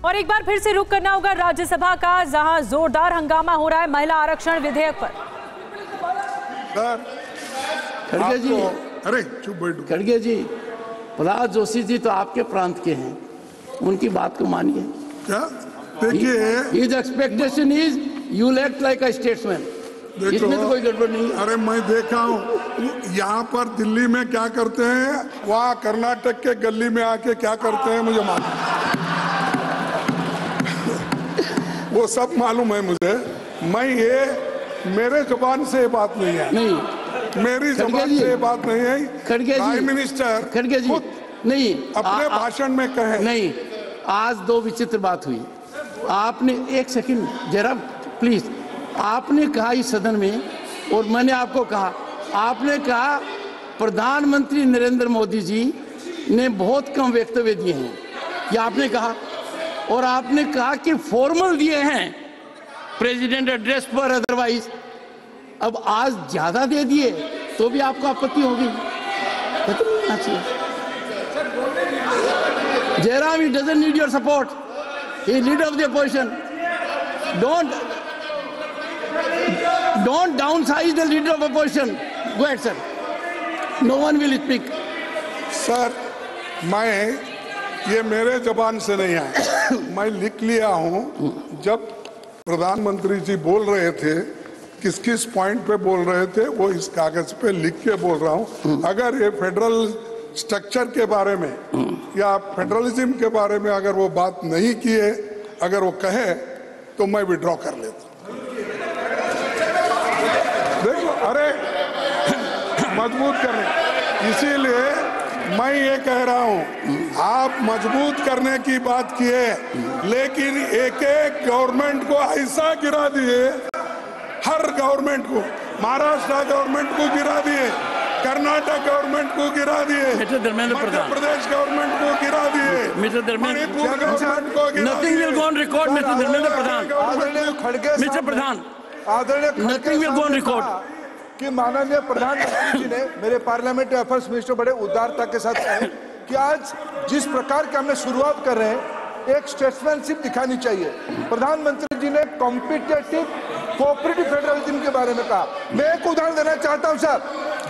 और एक बार फिर से रुख करना होगा राज्यसभा का, जहां जोरदार हंगामा हो रहा है महिला आरक्षण विधेयक पर। खड़गे जी, अरे चुप बैठो। खड़गे जी, प्रहलाद जोशी जी तो आपके प्रांत के हैं, उनकी बात को मानिए। क्या देखिए, his expectation is you act like a statesman. इसमें तो कोई गड़बड़ नहीं है। अरे मैं देखा हूँ यहाँ पर दिल्ली में क्या करते हैं, वहाँ कर्नाटक के गली में आके क्या करते हैं मुझे मालूम वो सब मालूम है मुझे। मैं ये मेरे जुबान से बात नहीं है, नहीं मेरी जुबान से बात नहीं है। खड़गे जी, प्राइम मिनिस्टर खड़गे जी नहीं अपने भाषण में कहे नहीं। आज दो विचित्र बात हुई। आपने एक सेकंड जरा प्लीज, आपने कहा इस सदन में, और मैंने आपको कहा, आपने कहा प्रधानमंत्री नरेंद्र मोदी जी ने बहुत कम वक्तव्य दिए हैं, ये आपने कहा। और आपने कहा कि फॉर्मल दिए हैं प्रेसिडेंट एड्रेस पर, अदरवाइज। अब आज ज्यादा दे दिए तो भी आपको आपत्ति होगी, खत्म होना चाहिए। Jairam, he doesn't need your support. He is leader of the opposition. Don't downsize the leader of opposition. Go ahead, sir. No one will speak. Sir, मैं ये मेरे जबान से नहीं आया, मैं लिख लिया हूँ। जब प्रधानमंत्री जी बोल रहे थे, किस किस पॉइंट पे बोल रहे थे, वो इस कागज पे लिख के बोल रहा हूँ। अगर ये फेडरल स्ट्रक्चर के बारे में या फेडरलिज्म के बारे में अगर वो बात नहीं किए, अगर वो कहे तो मैं विड्रॉ कर लेता। देखो, अरे मजबूत करने, इसीलिए मैं ये कह रहा हूँ, आप मजबूत करने की बात किए, लेकिन एक एक गवर्नमेंट को ऐसा गिरा दिए, हर गवर्नमेंट को, महाराष्ट्र गवर्नमेंट को गिरा दिए, कर्नाटक गवर्नमेंट को गिरा दिए, मध्य प्रदेश गवर्नमेंट को गिरा दिए, मणिपुर गवर्नमेंट को गिरा दिए। Nothing will go on record, Mr. Dharmendra Pradhan. Mister Pradhan, nothing will go on record कि माननीय प्रधानमंत्री जी ने मेरे पार्लियामेंट्री अफेयर्स मिनिस्टर बड़े उदारता के साथ कहे कि आज जिस प्रकार के हमने शुरुआत कर रहे हैं, एक स्टेट्समैनशिप दिखानी चाहिए। प्रधानमंत्री जी ने कॉम्पिटिटिव कोऑपरेटिव फेडरलिज्म के बारे में कहा। मैं एक उदाहरण देना चाहता हूं सर।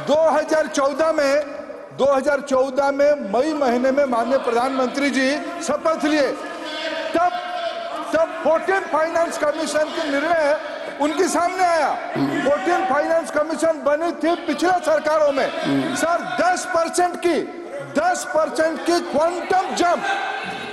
2014 में मई महीने में माननीय प्रधानमंत्री जी शपथ लिए, तब 14 फाइनेंस कमीशन के निर्णय उनके सामने आया। 14 फाइनेंस कमीशन बनी थी पिछले सरकारों में सर। 10% की क्वांटम जंप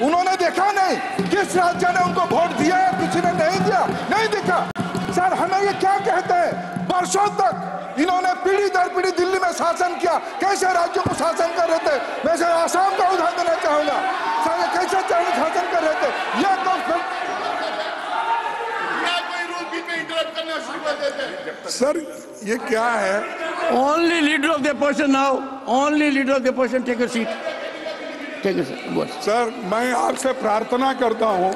उन्होंने देखा नहीं। किस राज्य ने उनको वोट दिया है, किसी ने नहीं दिया, नहीं देखा सर। हमें ये क्या कहते हैं, वर्षों तक इन्होंने पीढ़ी दर पीढ़ी दिल्ली में शासन किया। कैसे राज्यों को शासन कर रहे थे, मैं सर आसाम का उदाहरण देना चाहूंगा सर। ये कैसे शासन कर रहे थे, यह सर ये क्या है? Only leader of the opposition now. Only leader of the opposition. Take your seat. Take your seat. Sir, मैं आपसे प्रार्थना करता हूँ,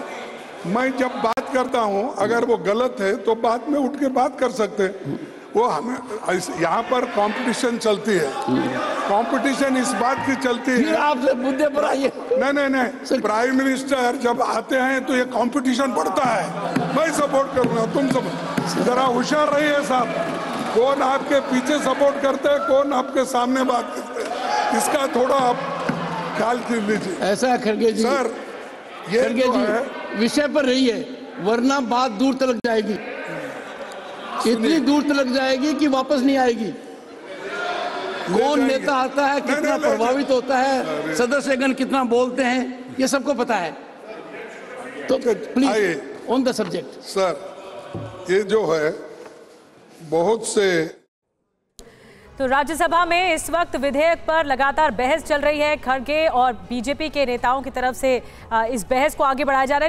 मैं जब बात करता हूँ अगर वो गलत है तो बाद में उठ के बात कर सकते हैं। वो हमें यहाँ पर कंपटीशन चलती है, कंपटीशन इस बात की चलती है। आपसे मुद्दे पर आइए। नहीं, प्राइम मिनिस्टर जब आते हैं तो ये कंपटीशन बढ़ता है। मैं सपोर्ट करूँगा, तुम सब जरा होशियार रहिए साहब। कौन आपके पीछे सपोर्ट करते हैं, कौन आपके सामने बात करते हैं, इसका थोड़ा आप ख्याल कर लीजिए। ऐसा खड़गे जी, सर ये खड़गे जी विषय पर रहिए, वरना बात दूर तक जाएगी, इतनी दूर तक जाएगी कि वापस नहीं आएगी। कौन नेता आता है, कितना प्रभावित होता है, सदस्यगण कितना बोलते हैं, ये सबको पता है। तो please on the subject. Sir, ये जो है बहुत से, तो राज्यसभा में इस वक्त विधेयक पर लगातार बहस चल रही है। खड़गे और बीजेपी के नेताओं की तरफ से इस बहस को आगे बढ़ाया जा रहा है।